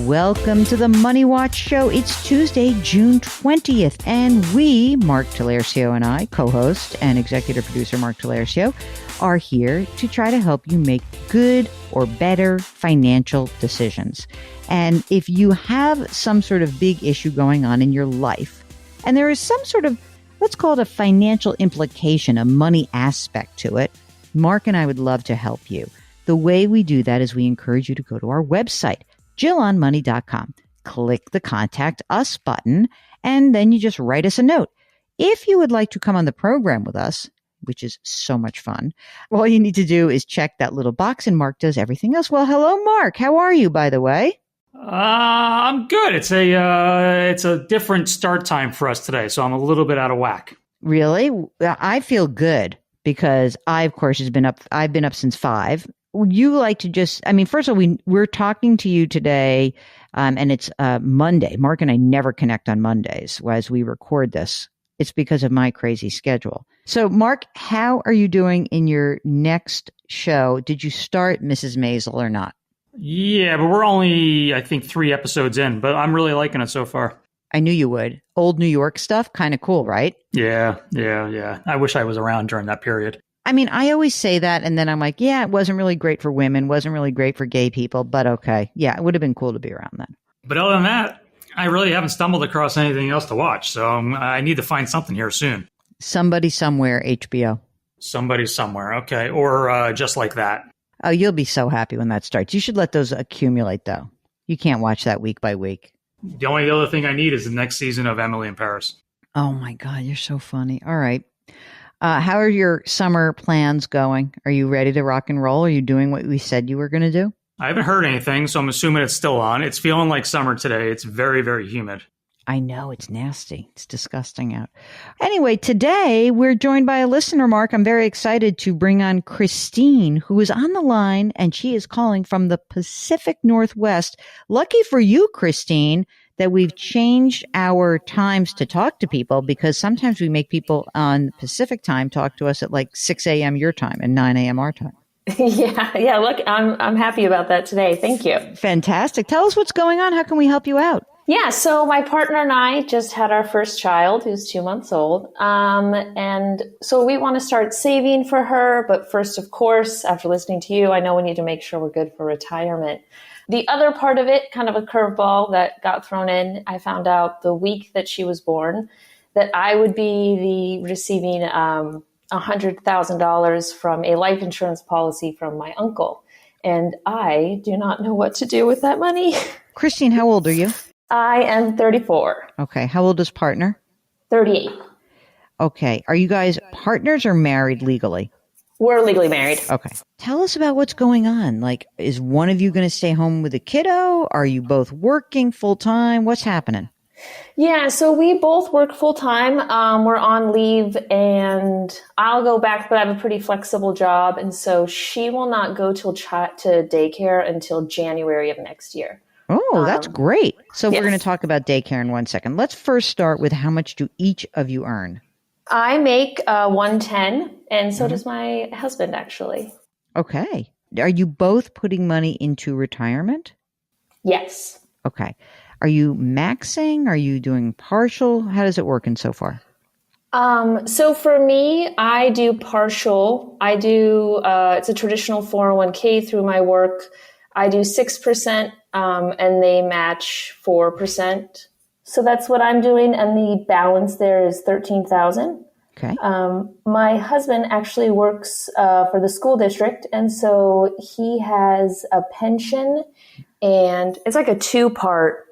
welcome to the Money Watch Show. It's Tuesday, June 20th, and we, Mark Talercio and I, co-host and executive producer Mark Talercio, are here to try to help you make good or better financial decisions. And if you have some sort of big issue going on in your life, and there is some sort of, let's call it a financial implication, a money aspect to it, Mark and I would love to help you. The way we do that is we encourage you to go to our website, JillOnMoney.com. Click the Contact Us button, and then you just write us a note. If you would like to come on the program with us, which is so much fun, all you need to do is check that little box, and Mark does everything else. Well, hello, Mark. How are you, by the way? I'm good. It's a different start time for us today, so I'm a little bit out of whack. Really? I feel good because I've been up since 5. You like to just, first of all, we're talking to you today, and it's Monday. Mark and I never connect on Mondays as we record this. It's because of my crazy schedule. So, Mark, how are you doing in your next show? Did you start Mrs. Maisel or not? Yeah, but we're only, I think, 3 episodes in, but I'm really liking it so far. I knew you would. Old New York stuff, kind of cool, right? Yeah. I wish I was around during that period. I always say that, and then I'm like, yeah, it wasn't really great for women, wasn't really great for gay people, but okay. Yeah, it would have been cool to be around then. But other than that, I really haven't stumbled across anything else to watch, so I need to find something here soon. Somebody Somewhere, HBO. Somebody Somewhere, okay. Or Just Like That. Oh, you'll be so happy when that starts. You should let those accumulate, though. You can't watch that week by week. The only other thing I need is the next season of Emily in Paris. Oh, my God, you're so funny. All right. How are your summer plans going? Are you ready to rock and roll? Are you doing what we said you were going to do? I haven't heard anything, so I'm assuming it's still on. It's feeling like summer today. It's very, very humid. I know. It's nasty. It's disgusting out. Anyway, today we're joined by a listener, Mark. I'm very excited to bring on Christine, who is on the line, and she is calling from the Pacific Northwest. Lucky for you, Christine, that we've changed our times to talk to people, because sometimes we make people on Pacific time talk to us at like 6 a.m. your time and 9 a.m. our time. Yeah. Look, I'm happy about that today. Thank you. Fantastic. Tell us what's going on. How can we help you out? Yeah. So my partner and I just had our first child, who's 2 months old. And so we want to start saving for her. But first, of course, after listening to you, I know we need to make sure we're good for retirement. The other part of it, kind of a curveball that got thrown in, I found out the week that she was born that I would be receiving $100,000 from a life insurance policy from my uncle. And I do not know what to do with that money. Christine, how old are you? I am 34. Okay. How old is partner? 38. Okay. Are you guys partners or married legally? We're legally married. Okay. Tell us about what's going on. Like, is one of you going to stay home with a kiddo? Are you both working full time? What's happening? Yeah, so we both work full time. We're on leave, and I'll go back, but I have a pretty flexible job. And so she will not go to daycare until January of next year. Oh, that's great. So yes. We're going to talk about daycare in 1 second. Let's first start with how much do each of you earn? I make $110, and so does my husband, actually. Okay. Are you both putting money into retirement? Yes. Okay. Are you maxing? Are you doing partial? How does it work in so far? So for me, I do partial. I do, it's a traditional 401k through my work. I do 6%, and they match 4%. So that's what I'm doing. And the balance there is $13,000. Okay. My husband actually works for the school district. And so he has a pension, and it's like a 2-part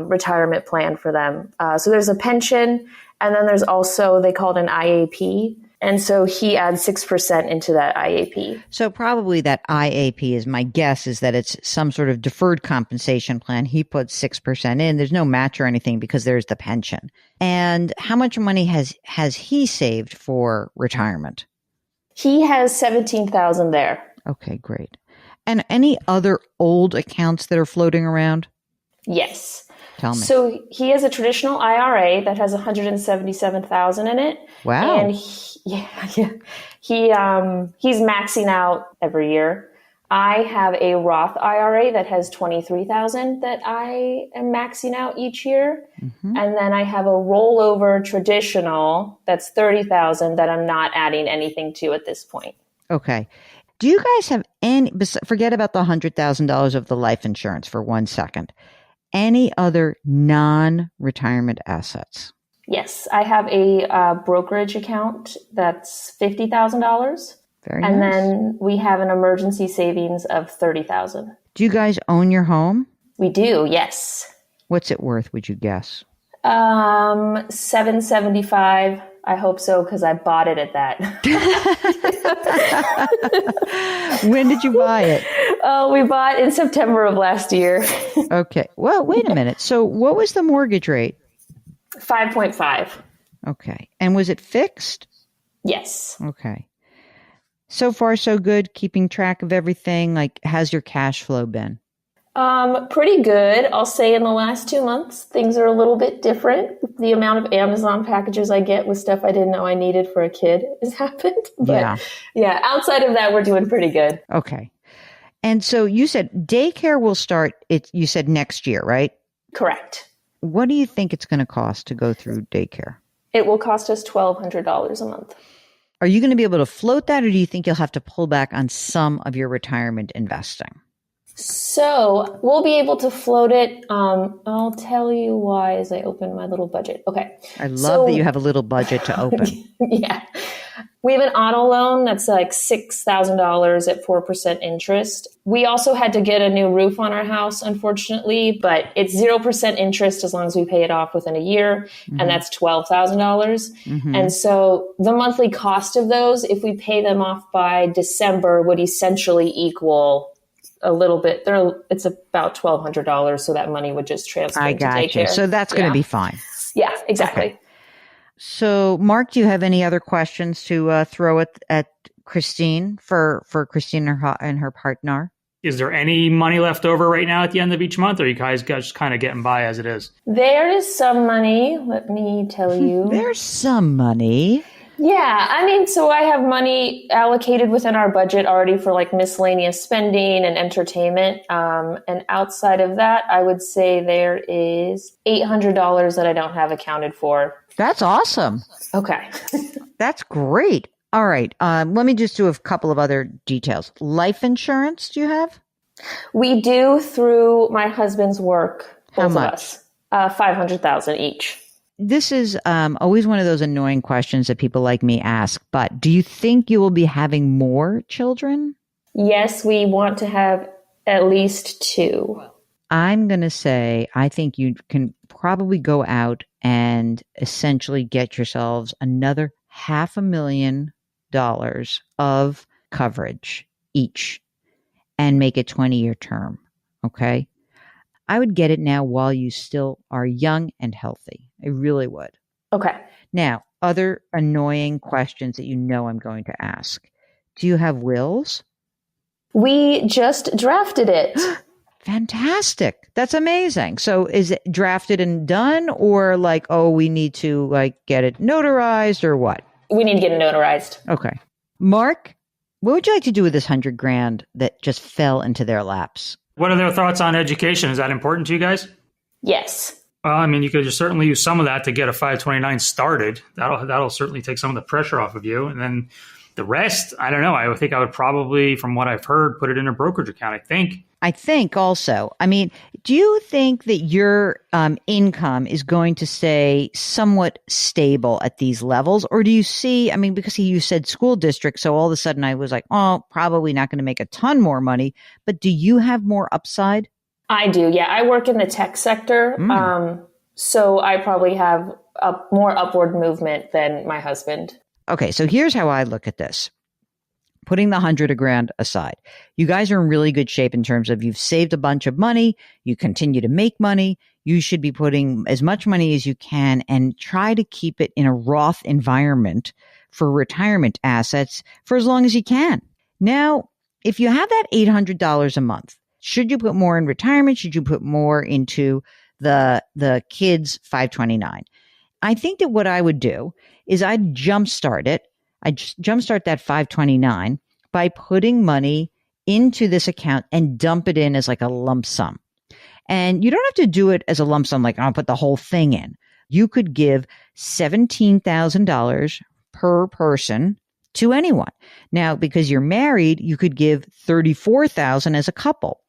retirement plan for them. So there's a pension, and then there's also, they call it an IAP. And so he adds 6% into that IAP. So probably that IAP is, my guess is that it's some sort of deferred compensation plan. He puts 6% in. There's no match or anything because there's the pension. And how much money has he saved for retirement? He has $17,000 there. Okay, great. And any other old accounts that are floating around? Yes. Tell me. So he has a traditional IRA that has $177,000 in it. Wow. And he's maxing out every year. I have a Roth IRA that has $23,000 that I am maxing out each year. Mm-hmm. And then I have a rollover traditional that's $30,000 that I'm not adding anything to at this point. Okay. Do you guys have any, forget about the $100,000 of the life insurance for 1 second, any other non-retirement assets? Yes, I have a brokerage account that's $50,000. Very and nice. then we have an emergency savings of $30,000. Do you guys own your home? We do, yes. What's it worth, would you guess? $775. I hope so, because I bought it at that. When did you buy it? We bought in September of last year. Okay. Well, wait a minute. So what was the mortgage rate? 5.5. Okay. And was it fixed? Yes. Okay. So far, so good, keeping track of everything. Like, how's your cash flow been? Pretty good. I'll say in the last 2 months, things are a little bit different. The amount of Amazon packages I get with stuff I didn't know I needed for a kid has happened. But yeah, outside of that, we're doing pretty good. Okay. And so you said daycare will start, you said next year, right? Correct. What do you think it's going to cost to go through daycare? It will cost us $1,200 a month. Are you going to be able to float that, or do you think you'll have to pull back on some of your retirement investing? So we'll be able to float it. I'll tell you why as I open my little budget. Okay. I love that you have a little budget to open. Yeah. We have an auto loan that's like $6,000 at 4% interest. We also had to get a new roof on our house, unfortunately, but it's 0% interest as long as we pay it off within a year. Mm-hmm. And that's $12,000. Mm-hmm. And so the monthly cost of those, if we pay them off by December, would essentially equal a little bit. It's about $1,200. So that money would just transfer I into got daycare. you. So that's going to be fine. Yeah, exactly. Okay. So, Mark, do you have any other questions to throw at Christine for Christine and her partner? Is there any money left over right now at the end of each month, or are you guys just kind of getting by as it is? There is some money, let me tell you. There's some money. Yeah, I mean, so I have money allocated within our budget already for like miscellaneous spending and entertainment. And outside of that, I would say there is $800 that I don't have accounted for. That's awesome. Okay. That's great. All right. Let me just do a couple of other details. Life insurance, do you have? We do through my husband's work. How much? $500,000 each. This is always one of those annoying questions that people like me ask, but do you think you will be having more children? Yes, we want to have at least 2. I'm going to say I think you can probably go out and essentially get yourselves another $500,000 of coverage each and make it 20-year term. Okay. I would get it now while you still are young and healthy. I really would. Okay. Now, other annoying questions that you know I'm going to ask. Do you have wills? We just drafted it. Fantastic. That's amazing. So is it drafted and done, or like, oh, we need to like get it notarized, or what? We need to get it notarized. Okay. Mark, what would you like to do with this $100,000 that just fell into their laps? What are their thoughts on education? Is that important to you guys? Yes. I mean, you could just certainly use some of that to get a 529 started. That'll certainly take some of the pressure off of you. And then the rest, I don't know. I think I would probably, from what I've heard, put it in a brokerage account, I think also. I mean, do you think that your income is going to stay somewhat stable at these levels? Or do you see, I mean, because you said school district, so all of a sudden I was like, oh, probably not going to make a ton more money. But do you have more upside? I do. Yeah. I work in the tech sector. So I probably have more upward movement than my husband. Okay. So here's how I look at this. Putting the $100,000 aside, you guys are in really good shape in terms of you've saved a bunch of money. You continue to make money. You should be putting as much money as you can and try to keep it in a Roth environment for retirement assets for as long as you can. Now, if you have that $800 a month, should you put more in retirement? Should you put more into the kids' 529? I think that what I would do is I'd jumpstart it. I jumpstart that 529 by putting money into this account and dump it in as like a lump sum. And you don't have to do it as a lump sum, like I'll put the whole thing in. You could give $17,000 per person to anyone. Now, because you're married, you could give $34,000 as a couple.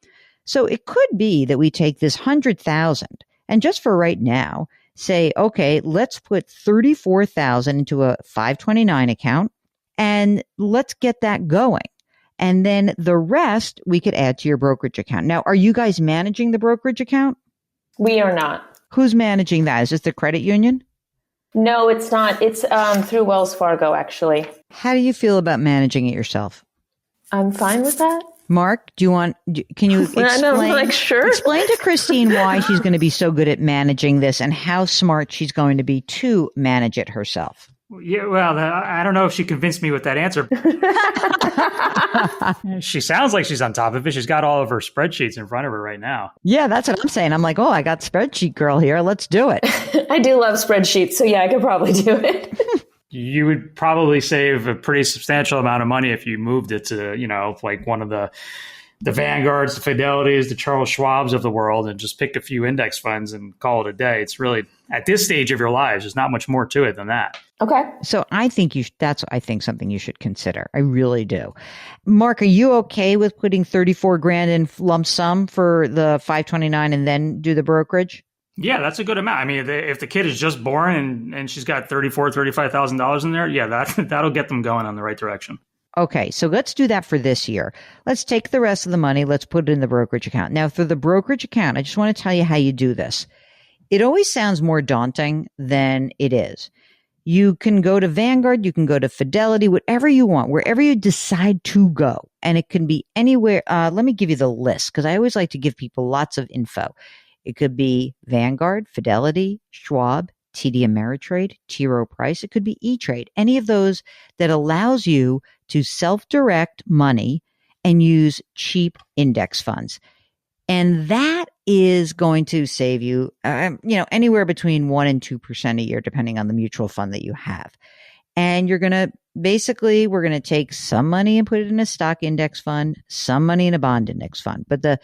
So it could be that we take this $100,000 and just for right now, say, okay, let's put $34,000 into a 529 account and let's get that going. And then the rest we could add to your brokerage account. Now, are you guys managing the brokerage account? We are not. Who's managing that? Is this the credit union? No, it's not. It's through Wells Fargo, actually. How do you feel about managing it yourself? I'm fine with that. Mark, can you explain, sure. Explain to Christine why she's going to be so good at managing this and how smart she's going to be to manage it herself? Yeah, well, I don't know if she convinced me with that answer. She sounds like she's on top of it. She's got all of her spreadsheets in front of her right now. Yeah, that's what I'm saying. I'm like, oh, I got spreadsheet girl here. Let's do it. I do love spreadsheets. So yeah, I could probably do it. You would probably save a pretty substantial amount of money if you moved it to, like one of the Vanguards, the Fidelities, the Charles Schwabs of the world, and just pick a few index funds and call it a day. It's really, at this stage of your lives, there's not much more to it than that. Okay. So I think that's something you should consider. I really do. Mark, are you okay with putting $34,000 in lump sum for the 529 and then do the brokerage? Yeah, that's a good amount. I mean, if the kid is just born and she's got $35,000 in there, yeah, that'll get them going on the right direction. Okay, so let's do that for this year. Let's take the rest of the money. Let's put it in the brokerage account. Now, for the brokerage account, I just want to tell you how you do this. It always sounds more daunting than it is. You can go to Vanguard, you can go to Fidelity, whatever you want, wherever you decide to go. And it can be anywhere. Let me give you the list because I always like to give people lots of info. It could be Vanguard, Fidelity, Schwab, TD Ameritrade, T. Rowe Price. It could be E-Trade, any of those that allows you to self-direct money and use cheap index funds. And that is going to save you, anywhere between 1% and 2% a year, depending on the mutual fund that you have. And we're going to take some money and put it in a stock index fund, some money in a bond index fund. But the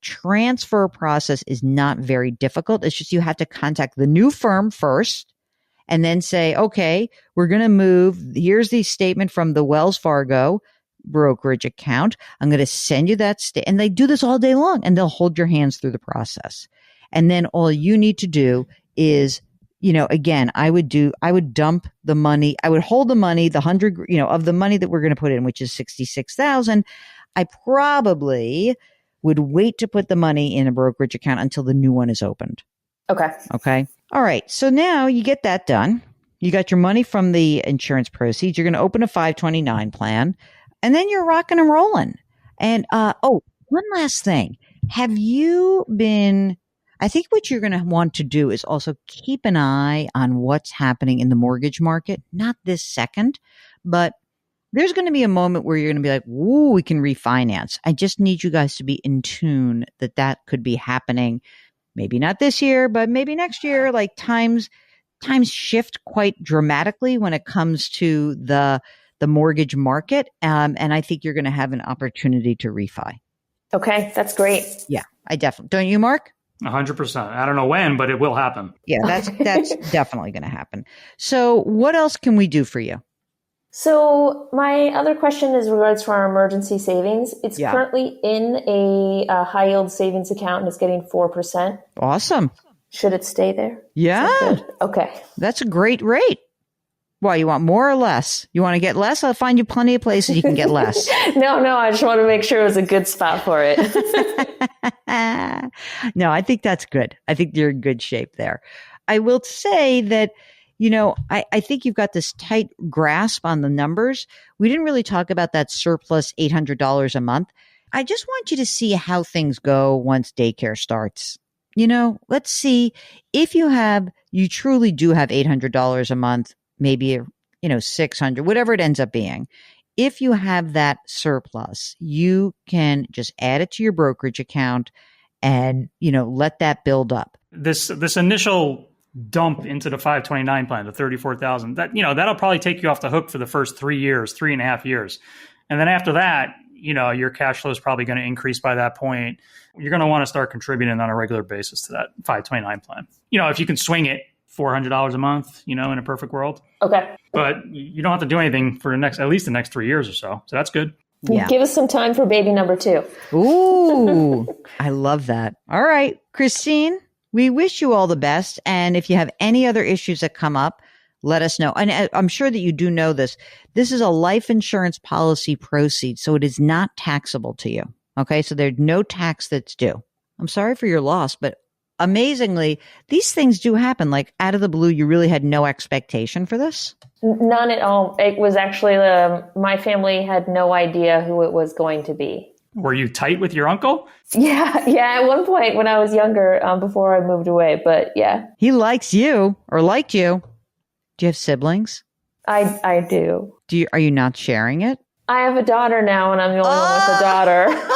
transfer process is not very difficult. It's just you have to contact the new firm first and then say, okay, we're going to move. Here's the statement from the Wells Fargo brokerage account. I'm going to send you that and they do this all day long and they'll hold your hands through the process. And then all you need to do is, again, I would dump the money. I would hold the money, the 100, of the money that we're going to put in, which is 66,000. I probably would wait to put the money in a brokerage account until the new one is opened. Okay. Okay. All right. So now you get that done. You got your money from the insurance proceeds. You're going to open a 529 plan and then you're rocking and rolling. And, one last thing. Have you been, I think what you're going to want to do is also keep an eye on what's happening in the mortgage market. Not this second, but there's going to be a moment where you're going to be like, ooh, we can refinance. I just need you guys to be in tune that could be happening. Maybe not this year, but maybe next year. Like times shift quite dramatically when it comes to the mortgage market. And I think you're going to have an opportunity to refi. Okay. That's great. Yeah, I definitely. Don't you, Mark? 100%. I don't know when, but it will happen. Yeah, that's definitely going to happen. So what else can we do for you? So my other question is regards to our emergency savings. It's currently in a high yield savings account and it's getting 4%. Awesome. Should it stay there? Yeah. Okay. That's a great rate. Why, you want more or less? You want to get less? I'll find you plenty of places you can get less. No, I just want to make sure it was a good spot for it. No, I think that's good. I think you're in good shape there. I will say that, I think you've got this tight grasp on the numbers. We didn't really talk about that surplus $800 a month. I just want you to see how things go once daycare starts. Let's see if you truly do have $800 a month, maybe, $600, whatever it ends up being. If you have that surplus, you can just add it to your brokerage account and, let that build up. This initial dump into the 529 plan, the 34,000, that'll probably take you off the hook for the first 3.5 years. And then after that, your cash flow is probably going to increase by that point. You're going to want to start contributing on a regular basis to that 529 plan. If you can swing it $400 a month, in a perfect world. Okay. But you don't have to do anything for at least the next 3 years or so. So that's good. Yeah. Give us some time for baby number 2. Ooh, I love that. All right, Christine, we wish you all the best. And if you have any other issues that come up, let us know. And I'm sure that you do know this. This is a life insurance policy proceed, so it is not taxable to you. Okay, so there's no tax that's due. I'm sorry for your loss, but amazingly, these things do happen. Like out of the blue, you really had no expectation for this? None at all. It was actually, my family had no idea who it was going to be. Were you tight with your uncle? Yeah. At one point when I was younger, before I moved away, but yeah. He likes you or liked you. Do you have siblings? I do. Are you not sharing it? I have a daughter now, and I'm the only one with a daughter.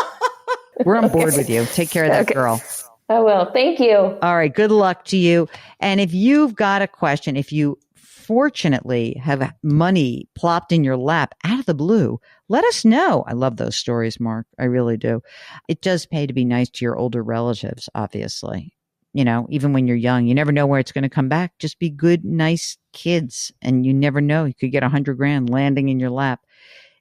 We're on board with you. Take care of that girl. I will. Thank you. All right. Good luck to you. And if you've got a question, if you fortunately have money plopped in your lap out of the blue, let us know. I love those stories, Mark. I really do. It does pay to be nice to your older relatives, obviously. Even when you're young, you never know where it's going to come back. Just be good, nice kids. And you never know. You could get $100,000 landing in your lap.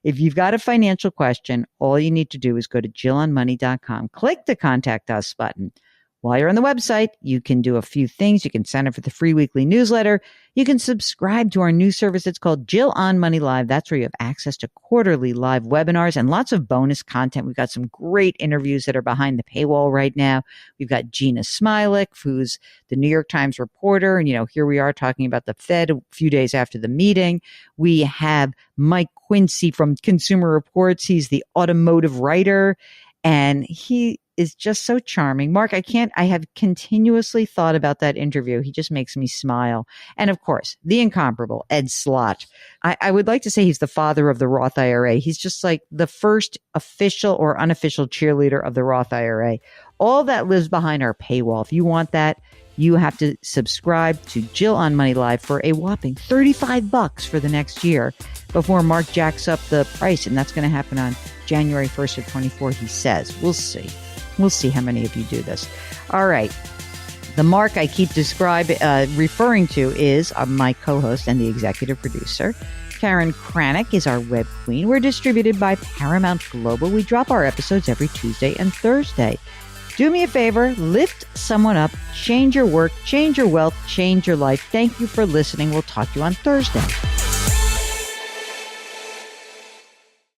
If you've got a financial question, all you need to do is go to JillOnMoney.com, click the Contact Us button. While you're on the website, you can do a few things. You can sign up for the free weekly newsletter. You can subscribe to our new service. It's called Jill on Money Live. That's where you have access to quarterly live webinars and lots of bonus content. We've got some great interviews that are behind the paywall right now. We've got Gina Smilik, who's the New York Times reporter. And, here we are talking about the Fed a few days after the meeting. We have Mike Quincy from Consumer Reports. He's the automotive writer, and he is just so charming. Mark, I have continuously thought about that interview. He just makes me smile. And of course, the incomparable Ed Slott. I would like to say he's the father of the Roth IRA. He's just like the first official or unofficial cheerleader of the Roth IRA. All that lives behind our paywall. If you want that, you have to subscribe to Jill on Money Live for a whopping $35 for the next year before Mark jacks up the price. And that's going to happen on January 1st of 24, he says. We'll see. We'll see how many of you do this. All right. The Mark I keep referring to is my co-host and the executive producer. Karen Kranick is our web queen. We're distributed by Paramount Global. We drop our episodes every Tuesday and Thursday. Do me a favor, lift someone up, change your work, change your wealth, change your life. Thank you for listening. We'll talk to you on Thursday.